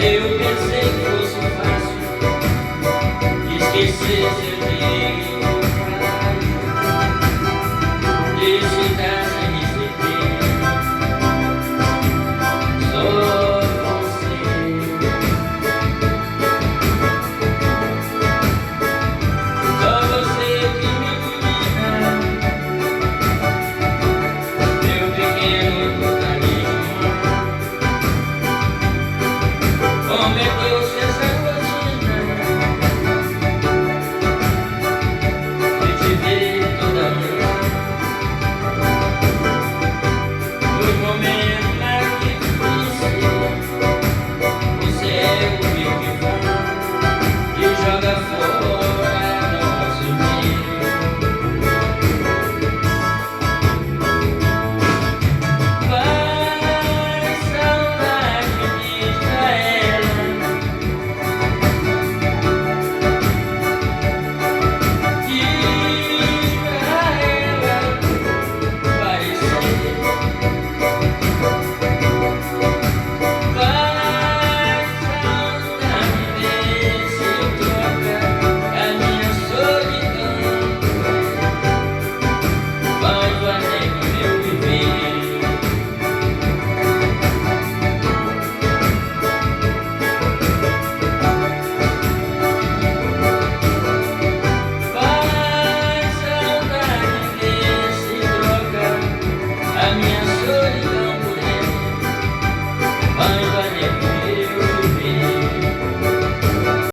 Eu pensei que fosse fácil esquecer seu jeito de chegar sem receber. Só você, só você que me ilumina, meu pequeno contadinho. Como é que eu sei?